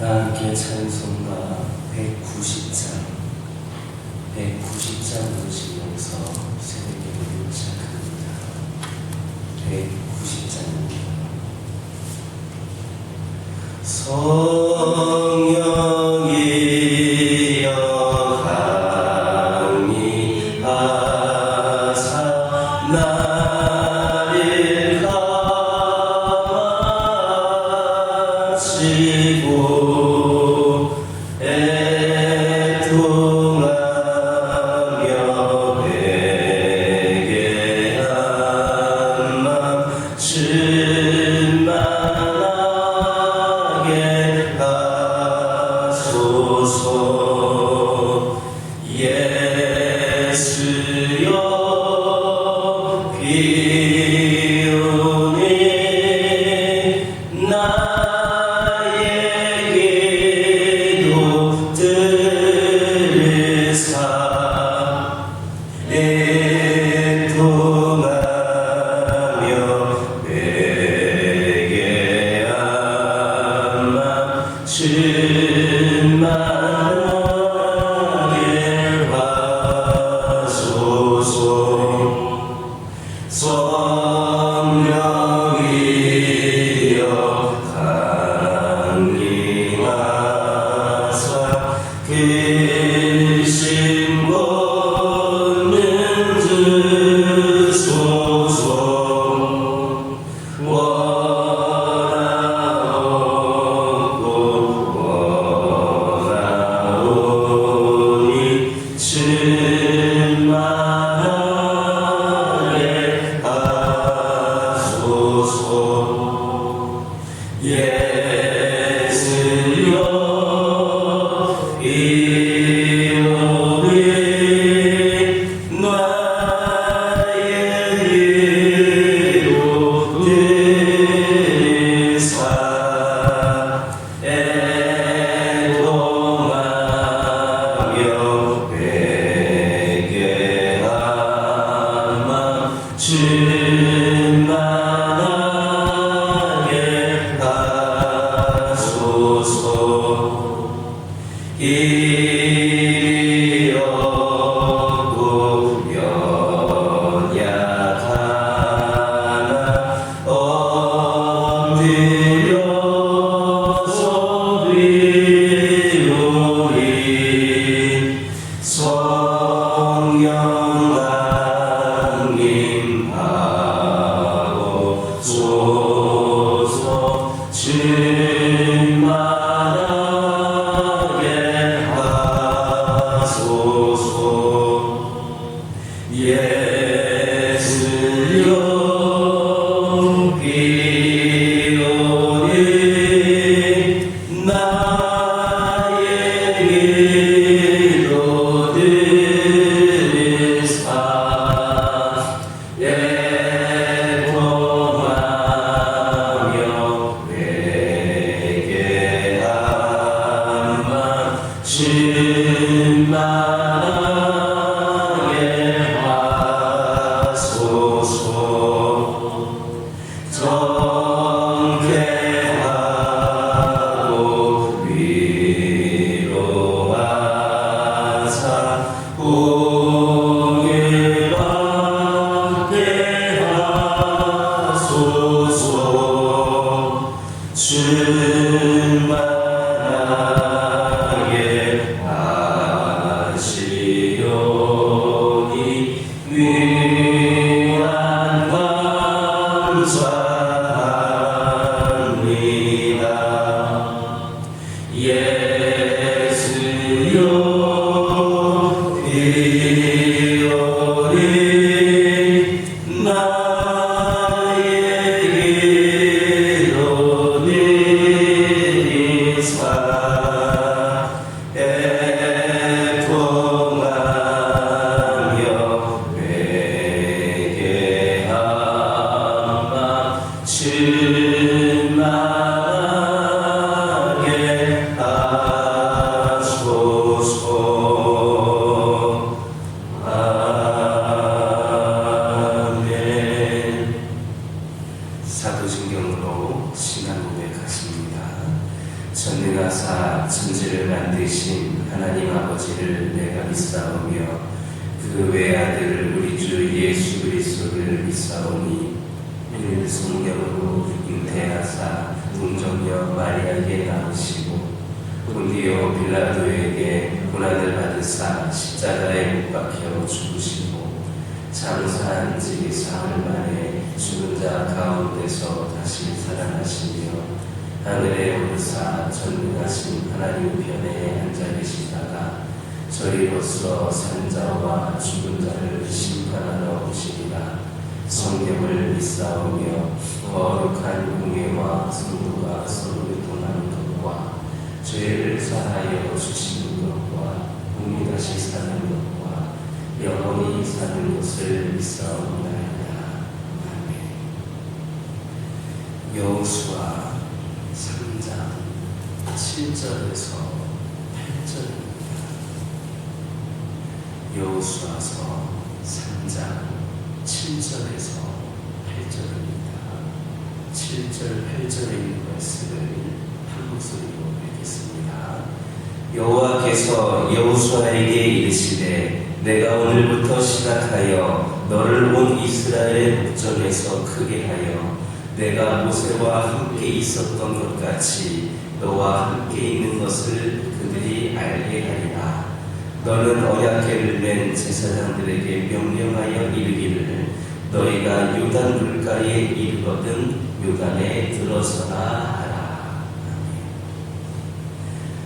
함께 찬송가 190장으로 지면서 새벽기도를 시작합니다. 190장입니다. 성령이여 강림하사 나를 감하시고 애통하며 회개한 맘 충만하게 하소서. 예수여 비오니 나의 기도 들으사 애통하며 회개한 맘 충만하게 하소서. 성령이여 강림하사 계신 권능 주소서. 원하오니 충만하게 하소서. 예수여 이오니 나의 기도 들으사 애통하며 회개한 맘 충만하게 하소서. 길이 없고 연약하나 엎드려서 비오리. 성령 강림하옵소서. 충만하게 하소서. 예수여 비오니 나의 기도 들으사 애통하며 회개한 맘 충만하게 하소서. 정죄하고 위로하사 복을 받게 하소서. 충만하게 하시오니 위안 감사합니다. 예수여 비오니 나의 기도 들으사 전능하사 천지를 만드신 하나님 아버지를 내가 믿사오며 그 외아들 우리 주 예수 그리스도를 믿사오니 이를 성령으로 잉태하사 동정녀 마리아에게 낳으시고 본디오 빌라도에게 고난을 받으사 십자가에 못 박혀 죽으시고 장사한 지 사흘 만에 죽은 자 가운데서 다시 살아나시며 하늘에 오르사 전능하신 하나님 편에 앉아 계시다가 저리로서 산 자와 죽은 자를 심판하러 오시리라. 성경을 믿사오며 거룩한 공예와 성도가 서로 교통하는 것과 죄를 사하여 주시는 것과 몸이 다시 사는 것과 영원히 사는 것을 믿사옵나이다. 아멘. 여호수아 3장 7절에서 8절입니다. 여호수아서 3장 7절에서 8절입니다. 7절, 8절에 있는 말씀을 한 목소리로 읽겠습니다. 여호와께서 여호수아에게 이르시되 내가 오늘부터 시작하여 너를 온 이스라엘의 목전에서 크게 하여 내가 모세와 함께 있었던 것 같이 너와 함께 있는 것을 그들이 알게 하리라. 너는 언약궤를 맨 제사장들에게 명령하여 이르기를 너희가 요단 물가에 이르거든 요단에 들어서라 하라.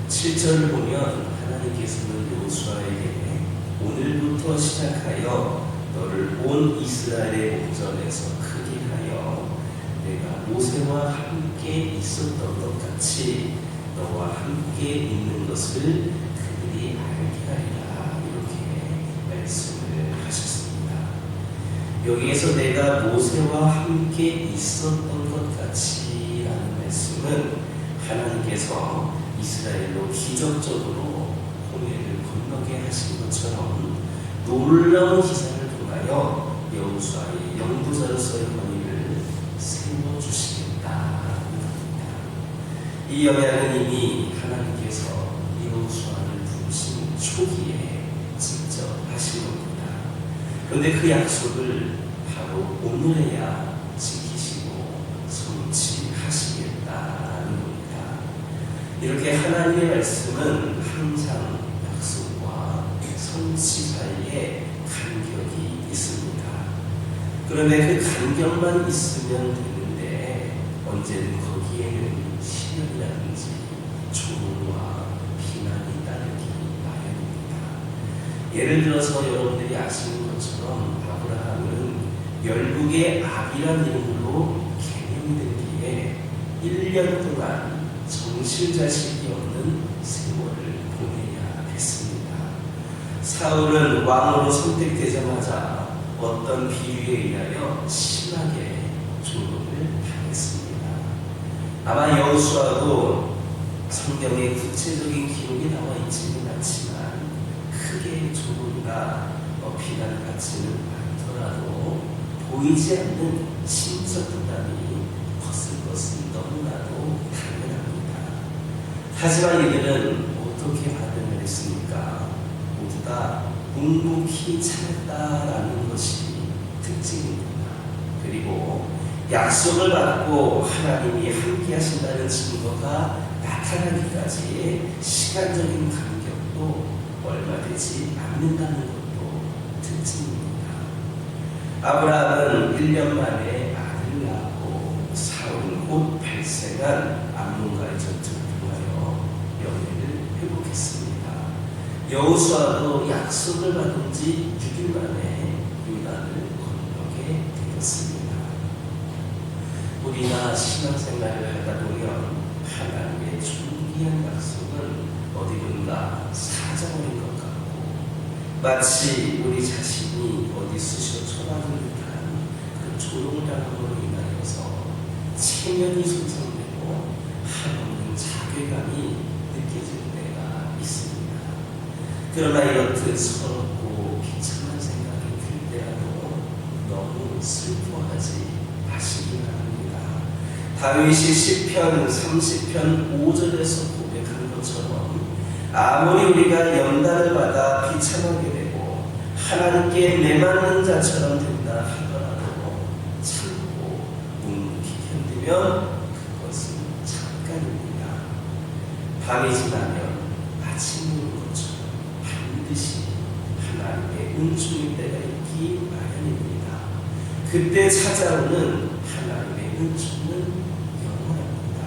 7절을 보면 하나님께서는 여호수아에게 오늘부터 시작하여 너를 온 이스라엘의 목전에서 크게 하여 내가 모세와 함께 있었던 것 같이 너와 함께 있는 것을 그들이 알게 하리라. 이렇게 말씀을 하셨습니다. 여기에서 내가 모세와 함께 있었던 것 같이 라는 말씀은 하나님께서 이스라엘로 기적적으로 홍해를 건너게 하신 것처럼 놀라운 기사를 통하여 여호수아의 영부자로서의 권위를 세워주시겠다는 겁니다. 이 언약은 이미 하나님께서 여호수아를 부르신 초기에 직접 하신 겁니다. 그런데 그 약속을 바로 오늘에야 지키시고 성취하시겠다는 겁니다. 이렇게 하나님의 말씀은 항상 약속과 성취 사이에 간격이 있습니다. 그런데 그 간격만 있으면 되는데 언제든 거기에는 시련이라든지 조롱과 비난이 따르기 마련입니다. 예를 들어서 여러분들이 아시는 것처럼 아브라함은 열국의 압이라는 이름으로 개명이 된 뒤에 1년 동안 정실자식이 없는 세월을 보내야 했습니다. 사울은 왕으로 선택되자마자 어떤 비유에 의하여 심하게 조롱을 당했습니다. 아마 여호수아도 성경에 구체적인 기록이 나와 있지는 않지만 크게 조롱이나 비난 같지는 않더라도 보이지 않는 심적 부담이 컸을 것은 너무나도 당연합니다. 하지만 이들은 어떻게 반응을 했습니까? 모두 다 묵묵히 참았다라는 것이 특징입니다. 그리고 약속을 받고 하나님이 함께 하신다는 증거가 나타나기까지의 시간적인 간격도 얼마 되지 않는다는 것도 특징입니다. 아브라함은 1년 만에 아들을 낳고 사울은 곧 발생한 암몬과의 전투를 통하여 명예를 회복했습니다. 여호수아도 약속을 받은 지 6일 만에 요단을 건너게 되었습니다. 우리가 신앙생활을 하다 보면 하나님의 존귀한 약속은 어디론가 사정인 것 같고 마치 우리 자신이 어디 쑤셔 쳐박은 듯한 그 조롱을 당함으로 인하여서 체면이 손상되고 한없는 자괴감이 느껴질 때가 있습니다. 그러나 이렇듯 서럽고 비참한 생각이 들 때라도 너무 슬퍼하지 마시기 바랍니다. 다윗이 시편 30편 5절에서 고백한 것처럼 아무리 우리가 연단을 받아 비참하게 되고 하나님께 매맞는 자처럼 된다 하더라도 참고 묵묵히 견디면 그것은 잠깐입니다. 밤이 지나면 아침이 오는 것처럼 반드시 하나님의 은총의 때가 있기 마련입니다. 그때 찾아오는 하나님의 은총은 영원합니다.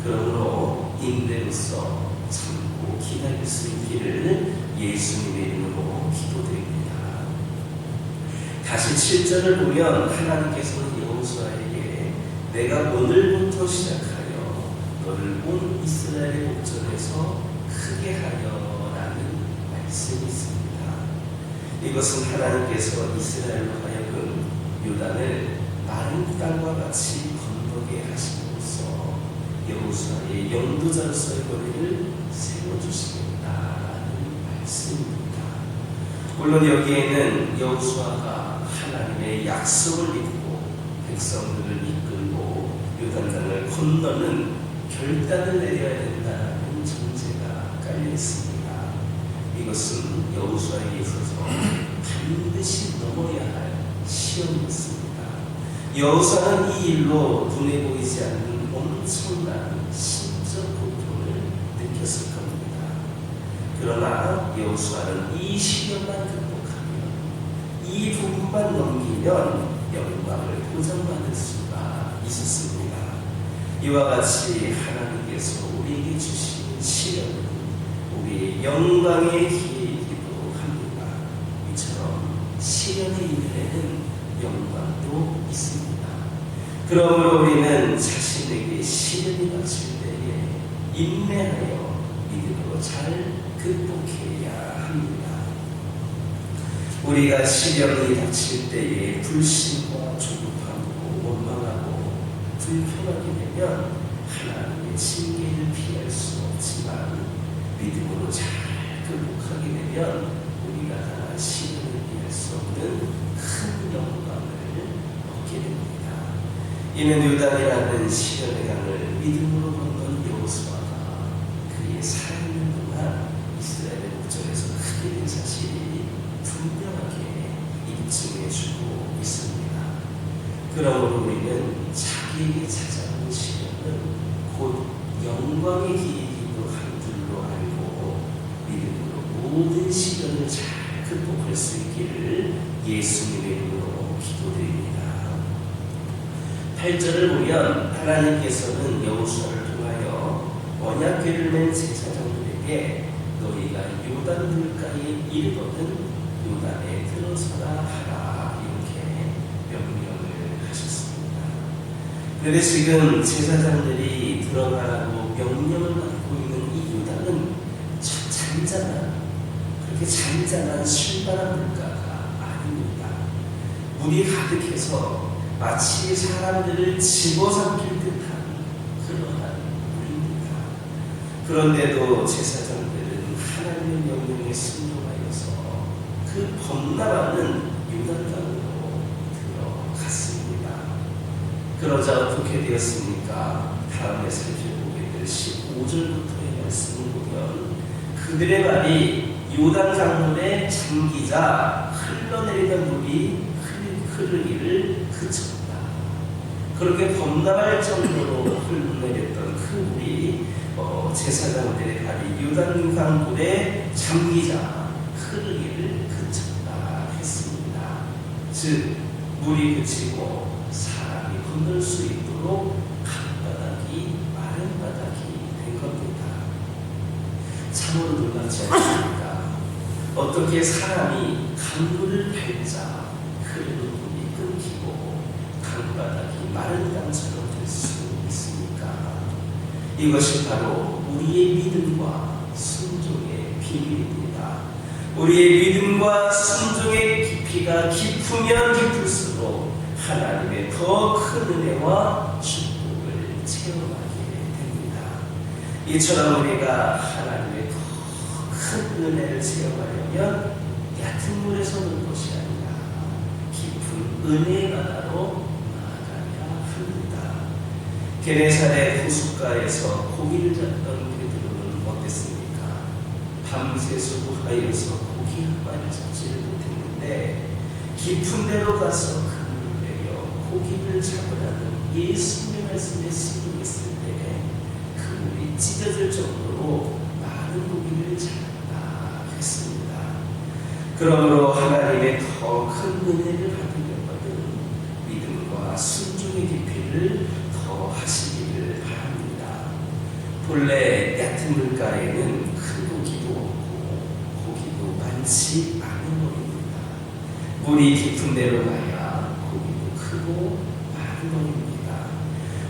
그러므로 인내로서 참고 기다릴 수 있기를 예수님의 이름으로 기도드립니다. 다시 7절을 보면 하나님께서는 여호수아에게 내가 오늘부터 시작하여 너를 온 이스라엘의 목전에서 크게 하여 라는 말씀이 있습니다. 이것은 하나님께서 이스라엘로 하여금 요단을 마른 땅과 같이 건너게 하심으로써 여호수아의 영도자로서의 권위를 세워주시겠다라는 말씀입니다. 물론 여기에는 여호수아가 하나님의 약속을 믿고 백성들을 이끌고 요단강을 건너는 결단을 내려야 된다는 전제가 깔려 있습니다. 이것은 여호수아에게 있어서 반드시 넘어야 할 시험이었습니다. 여호수아는 이 일로 눈에 보이지 않는 엄청난 심적 고통을 느꼈을 겁니다. 그러나 여호수아는 이 시험만 극복하면, 이 부분만 넘기면 영광을 보장받을 수가 있었습니다. 이와 같이 하나님께서 우리에게 주신 시험은 우리의 영광의 기회이기도 합니다. 이처럼 시련의 이면에는 영광도 있습니다. 그러므로 우리는 자신에게 시련이 닥칠 때에 인내하여 믿음으로 잘 극복해야 합니다. 우리가 시련이 닥칠 때에 불신과 조급하고 원망하고 불평하게 되면 하나님의 징계를 피할 수 없지만 믿음으로 잘 극복하게 되면 우리가 당한 시련을 피할 수 없는 큰 영광을 얻게 됩니다. 이는 요단이라는 시련의 강을 믿음으로 건넌 여호수아가 그의 살아있는 동안 이스라엘의 목전에서 크게 된 사실이 분명하게 입증해주고 있습니다. 그러므로 우리는 자기에게 찾아오는 시련은 곧 영광의 기회이기도 한 줄로 알고 믿음으로 모든 시련을 잘 극복할 수 있기를 예수님의 이름으로 기도드립니다. 8절을 보면 하나님께서는 여호수아를 통하여 언약궤를 맨 제사장들에게 너희가 요단 물가에 이르거든 요단에 들어서라 하라 이렇게 명령을 하셨습니다. 그런데 지금 제사장들이 들어가라고 명령을 받고 있는 이 요단은 그렇게 잔잔한 신바람 물가가 아닙니다. 물이 가득해서 마치 사람들을 집어삼킬 듯한 그러한 물입니다. 그런데도 제사장들은 하나님의 명령에 순종하여서 그 범람하는 요단강으로 들어갔습니다. 그러자 어떻게 되었습니까? 다음에 살펴보게 될 15절부터의 말씀을 보면 그들의 발이 요단 강물에 잠기자 흘러내리던 물이 흐르기를 그쳤다. 그렇게 범람할 정도로 흘러내렸던 그 물이 제사장들의 발이 요단 강물에 잠기자 흐르기를 그쳤다 했습니다. 즉 물이 그치고 사람이 건널 수 있도록 강바닥이 마른 바닥이 된 겁니다. 참으로 놀랍지 않습니까? 어떻게 사람이 강물을 밟자 흐르는 물이 끊기고 강바닥이 마른 땅처럼 될 수 있습니까? 이것이 바로 우리의 믿음과 순종의 비밀입니다. 우리의 믿음과 순종의 깊이가 깊으면 깊을수록 하나님의 더 큰 은혜와 축복을 체험하게 됩니다. 이처럼 우리가 하나님의 더 큰 은혜를 체험하려면 얕은 물에 서는 것이 아니라 깊은 은혜의 바다로 나아가야 합니다. 게네사렛 호숫가에서 고기를 잡던 베드로는 어땠습니까? 밤새 수고하여서 고기 한 마리 잡지를 못했는데 깊은 데로 가서 그물을 내려 고기를 잡으라는 예수님의 말씀에 순종했을 때 그물이 찢어질 정도로 많은 고기를 잡았다 했습니다. 그러므로 하나님의 더 큰 은혜를 받으려거든 믿음과 순종의 깊이를 더 하시기를 바랍니다. 본래 얕은 물가에는 큰 고기도 없고 고기도 많지 않은 물입니다. 물이 깊은 데로 가야 고기도 크고 많은 물입니다.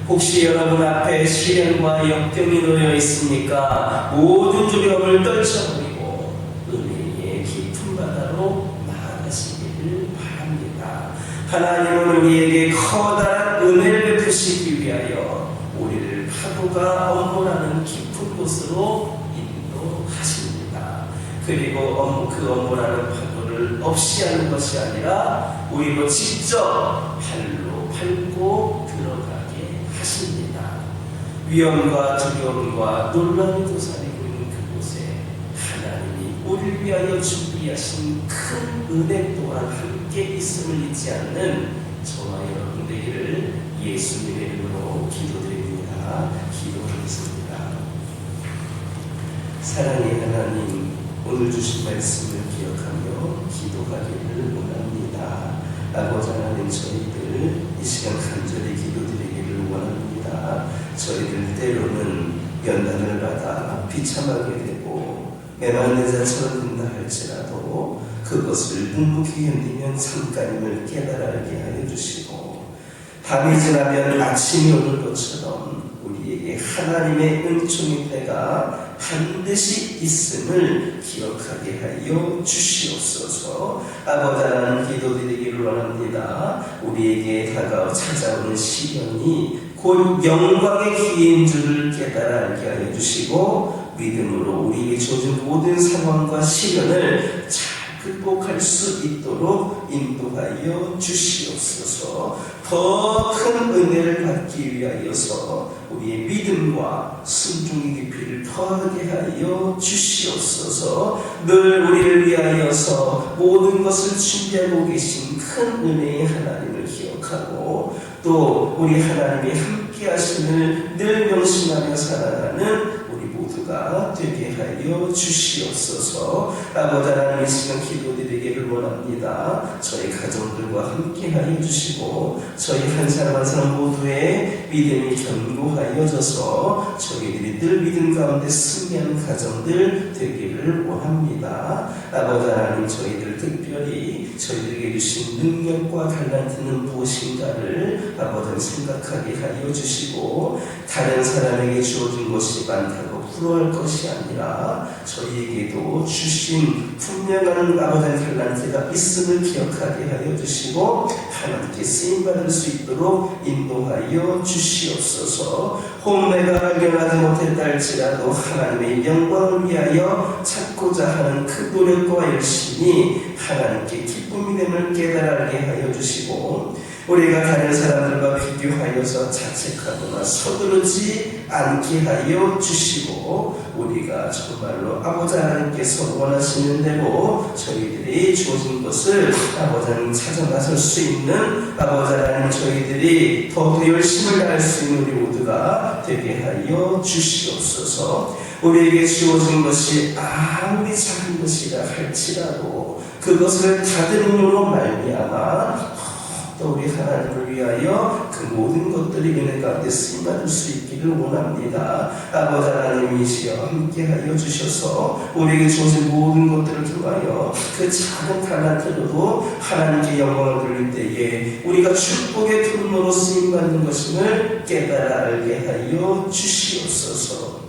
혹시 여러분 앞에 시련과 역경이 놓여 있습니까? 모든 두려움을 떨쳐버리고 은혜의 깊은 바다로 나아가시기를 바랍니다. 하나님은 우리에게 커다란 은혜를 베푸시기 위하여 우리를 파도가 엄몰하는 깊은 곳으로 인도하십니다. 그리고 그 엄몰하는 파도를 없이 하는 것이 아니라 우리로 직접 발로 밟고 들어가게 하십니다. 위험과 두려움과 논란이 도사리고 있는 그곳에 하나님이 우리를 위하여 준비하신 큰 은혜 또한 함께 있음을 잊지 않는 저와 여러분 되기를 예수님의 이름으로 기도드립니다. 기도하겠습니다. 사랑의 하나님, 오늘 주신 말씀을 기억하며 기도하기를 원합니다. 아버지 하나님, 저희들 이 시간 간절히 기도드리기를 원합니다. 저희들 때로는 연단을 받아 비참하게 되고 메마른 자처럼 된다 할지라도 그것을 묵묵히 견디면 잠깐임을 깨달아 알게 하여 주시고 밤이 지나면 아침이 오는 것처럼 우리에게 하나님의 은총의 때가 반드시 있음을 기억하게 하여 주시옵소서. 아버지 하나님, 기도드리기를 원합니다. 우리에게 찾아오는 시련이 곧 영광의 기회인 줄을 깨달아 알게 하여 주시고 믿음으로 우리에게 주어진 모든 상황과 시련을 잘 극복할 수 있도록 인도하여 주시옵소서. 더 큰 은혜를 받기 위하여서 우리의 믿음과 순종의 깊이를 더하게 하여 주시옵소서. 늘 우리를 위하여서 모든 것을 준비하고 계신 큰 은혜의 하나님을 기억하고 또 우리 하나님이 함께 하심을 늘 명심하며 살아가는 우리 모두가 되게 하여 주시옵소서. 아버지 하나님, 이 시간 기도드리기를 원합니다. 저희 가정들과 함께 하여 주시고 저희 한 사람 한 사람 모두의 믿음이 견고하여져서 저희들이 늘 믿음 가운데 승리하는 가정들 되기를 원합니다. 아버지 하나님, 저희들 특별히 저희들에게 주신 능력과 달란트는 무엇인가를 아버지 생각하게 하여 주시고 다른 사람에게 주어진 것이 많다고 부러워할 것이 아니라 저희에게도 주신 분명한 아버지의 달란트가 있음을 기억하게 하여 주시고 하나님께 쓰임받을 수 있도록 인도하여 주시옵소서. 혹 내가 발견하지 못했다 할지라도 하나님의 영광을 위하여 찾고자 하는 그 노력과 열심이 하나님께 기쁨이 됨을 깨달아 알게 하여 주시고 우리가 다른 사람들과 비교하여서 자책하거나 서두르지 않게 하여 주시고 우리가 정말로 아버지 하나님께서 원하시는 대로 저희들이 주어진 것을 아버지 하나님 찾아 나설 수 있는 아버지 하나님 저희들이 더욱 열심을 다할 수 있는 우리 모두가 되게 하여 주시옵소서. 우리에게 주어진 것이 아무리 작은 것이라 할지라도 그것을 다듬음으로 말미암아 또 우리 하나님을 위하여 그 모든 것들이 은혜 가운데 쓰임받을 수 있기를 원합니다. 아버지 하나님이시여 함께하여 주셔서 우리에게 주어진 모든 것들을 통하여 그 작은 달란트로도 하나님께 영광을 돌릴 때에 우리가 축복의 통로로 쓰임받는 것임을 깨달아 알게 하여 주시옵소서.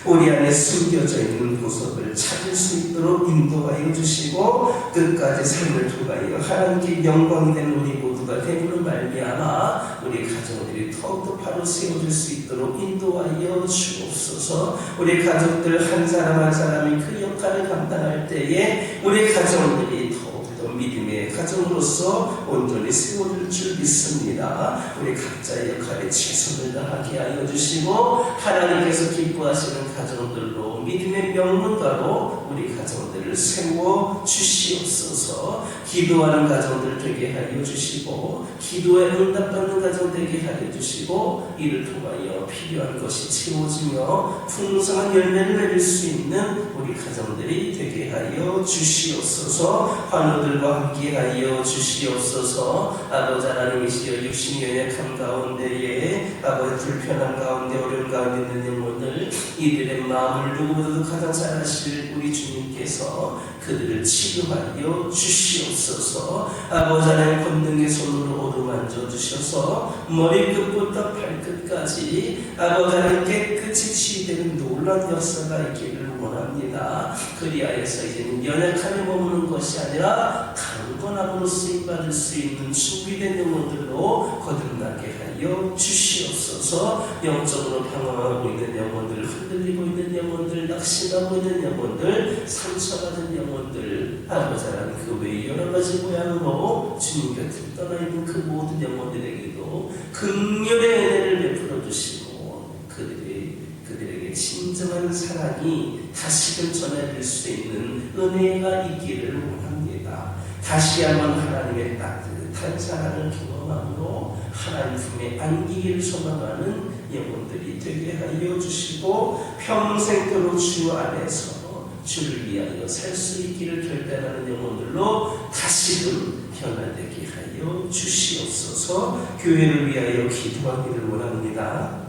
우리 안에 숨겨져 있는 보석을 찾을 수 있도록 인도하여 주시고 끝까지 삶을 통하여 하나님께 영광이 되는 우리 모두가 되므로 말미암아 우리 가정들이 더욱더 바로 세워질 수 있도록 인도하여 주옵소서. 우리 가족들 한 사람 한 사람이 그 역할을 감당할 때에 우리 가정들이 더욱더 믿음의 가정으로서 온전히 세워질 줄 믿습니다. 우리 각자의 역할에 최선을 다하게 하여 주시고 하나님께서 기뻐하시는 가정들로 믿음의 명문가로 우리 가정들을 세워 주시옵소서. 기도하는 가정들 되게 하여 주시고 기도에 응답받는 가정 되게 하여 주시고 이를 통하여 필요한 것이 채워지며 풍성한 열매를 맺을 수 있는 우리 가정들이 되게 하여 주시옵소서. 환우들과 함께 하여 주시옵소서. 아버지 하나님이시여 육신이 연약한 가운데에 아버지 불편한 가운데 어려운 가운데 있는 영혼들 이들의 마음을 누구보다도 가장 잘 아실 우리 주님께서 그들을 치유하여 주시옵소서. 아버지 하나님 권능의 손으로 오르만져 주셔서 머리끝부터 발끝까지 아버지 하나님 깨끗이 치유되는 놀라운 역사가 있기를 원합니다. 그리하여서 이제는 연약함에 머무는 것이 아니라 강건함으로 쓰임받을 수 있는 준비된 영혼들로 거듭나게 하여 주시옵소서. 영적으로 방황하고 있는 영혼들, 흔들리고 있는 영혼들, 낙심하고 있는 영혼들, 상처받은 영혼들, 아버지 하나님 그 외에 여러 가지 모양으로 주님 곁을 떠나 있는 그 모든 영혼들에게도 긍휼의 은혜를 베풀어 주시고 그들에게 진정한 사랑이 다시금 전해질 수 있는 은혜가 있기를 원합니다. 다시 한번 하나님의 따뜻한 사랑을 경험함으로 하나님 품에 안기기를 소망하는 영혼들이 되게 하여 주시고 평생도록 주 안에서 주를 위하여 살 수 있기를 결단하는 영혼들로 다시금 변화되게 하여 주시옵소서. 교회를 위하여 기도하기를 원합니다.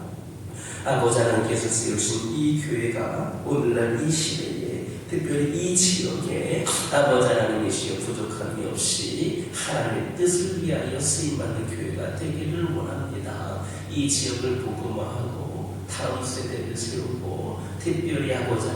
아버지 하나님께서 세우신 이 교회가 오늘날 이 시대에 특별히 이 지역에 아버지 하나님이시여 부족함이 없이 하나님의 뜻을 위하여 쓰임받는 교회가 되기를 원합니다. 이 지역을 복음화하고 다음 세대를 세우고 특별히 아버지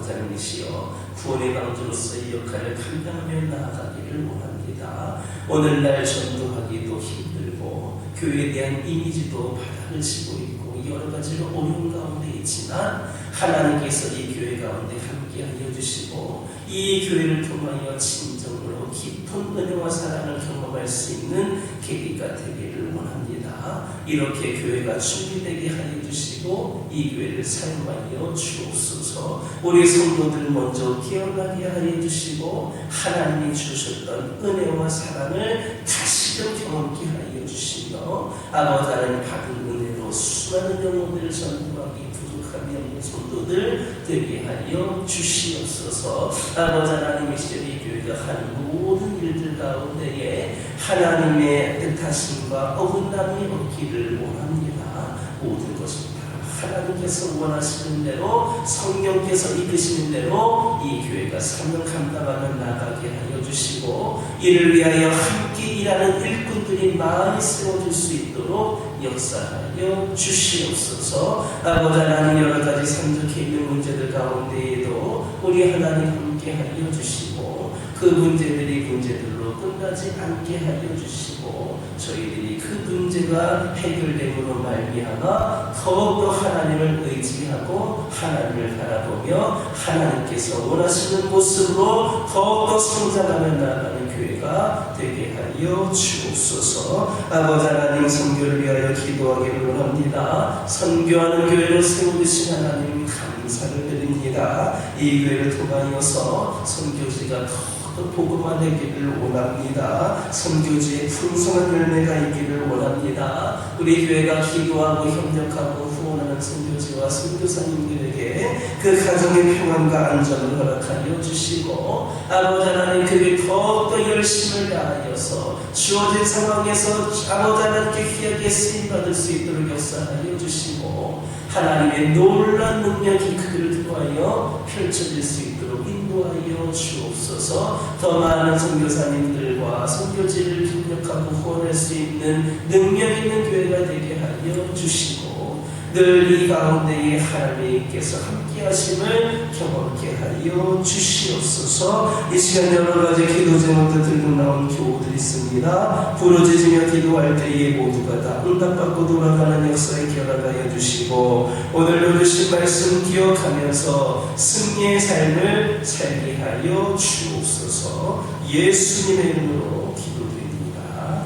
하나님이시여 구원의 방주로서의 역할을 감당하며 나아가기를 원합니다. 오늘날 전도하기도 힘들고 교회에 대한 이미지도 바닥을 치고 있고 여러 가지로 어려운 가운데 있지만 하나님께서 이 교회 가운데 함께하여 주시고 이 교회를 통하여 진정으로 깊은 은혜와 사랑을 경험할 수 있는 계기가 되기를 원합니다. 이렇게 교회가 준비되게 하여 주시고 이 교회를 사용하여 주옵소서. 우리 성도들 먼저 깨어나게 하여 주시고 하나님이 주셨던 은혜와 사랑을 다시금 경험케 하여 주시며 아버지 하나님 받은 은혜로 수많은 영혼들을 전도하기 부족함이 없는 성도들 되게 하여 주시옵소서. 아버지 하나님이시여 이 교회가 하는 모든 일들 가운데에 하나님의 뜻하심과 어긋남이 없기를 원합니다. 모든 것은 하나님께서 원하시는 대로 성령께서 이끄시는 대로 이 교회가 사명 감당하며 나가게 하여 주시고 이를 위하여 함께 일하는 일꾼들이 많이 세워질 수 있도록 역사하여 주시옵소서. 아버지 하나님 여러 가지 산적해 있는 문제들 가운데에도 우리 하나님 함께 하여 주시고 그 문제들이 문제들로 끝나지 않게 하여 주시고 저희들이 그 문제가 해결됨으로 말미암아 더욱더 하나님을 의지하고 하나님을 바라보며 하나님께서 원하시는 모습으로 더욱더 성장하며 나아가는 교회가 되게 하여 주옵소서. 아버지 하나님 선교를 위하여 기도하기를 원합니다. 선교하는 교회로 세우신 하나님 감사를 드립니다. 이 교회를 통하여서 선교지가 더 복음화되기를 원합니다. 선교지에 풍성한 열매가 있기를 원합니다. 우리 교회가 기도하고 협력하고 후원하는 선교지와 선교사님들에게 그 가정의 평안과 안전을 허락하여 주시고 아버지 하나님 그게 더욱더 열심을 다하여서 주어진 상황에서 아버지 하나님께 귀하게 쓰임받을 수 있도록 역사하여 주시고 하나님의 놀라운 능력이 그들을 통하여 펼쳐질 수 있도록 인도하여 주옵소서. 더 많은 선교사님들과 선교지를 협력하고 후원할 수 있는 능력 있는 교회가 되게 하여 주시고 늘 이 가운데에 하나님께서 함께 하심을 경험케 하여 주시옵소서. 이 시간 여러 가지 기도 제목들 들고 나온 교우들이 있습니다. 부르짖으며 기도할 때에 모두가 다 응답받고 돌아가는 역사에 결합하여 주시고, 오늘도 주신 말씀 기억하면서 승리의 삶을 살게 하여 주옵소서. 예수님의 이름으로 기도드립니다.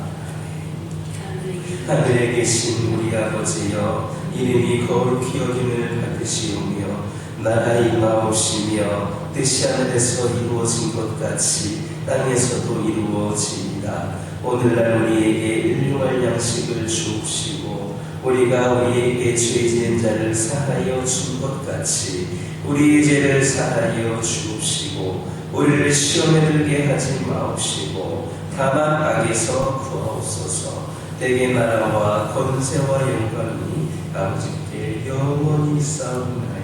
하늘에 계신 우리 아버지여, 이름이 거룩히 여김을 받으시오며 나라 임하옵시며 뜻이 하늘에서 이루어진 것 같이 땅에서도 이루어지이다. 오늘날 우리에게 일용할 양식을 주옵시고, 우리가 우리에게 죄 지은 자를 사하여 준 것 같이 우리의 죄를 사하여 주옵시고, 우리를 시험에 들게 하지 마옵시고 다만 악에서 구하옵소서. 대개 나라와 권세와 영광이 아버지께 영원히 싸우나이다.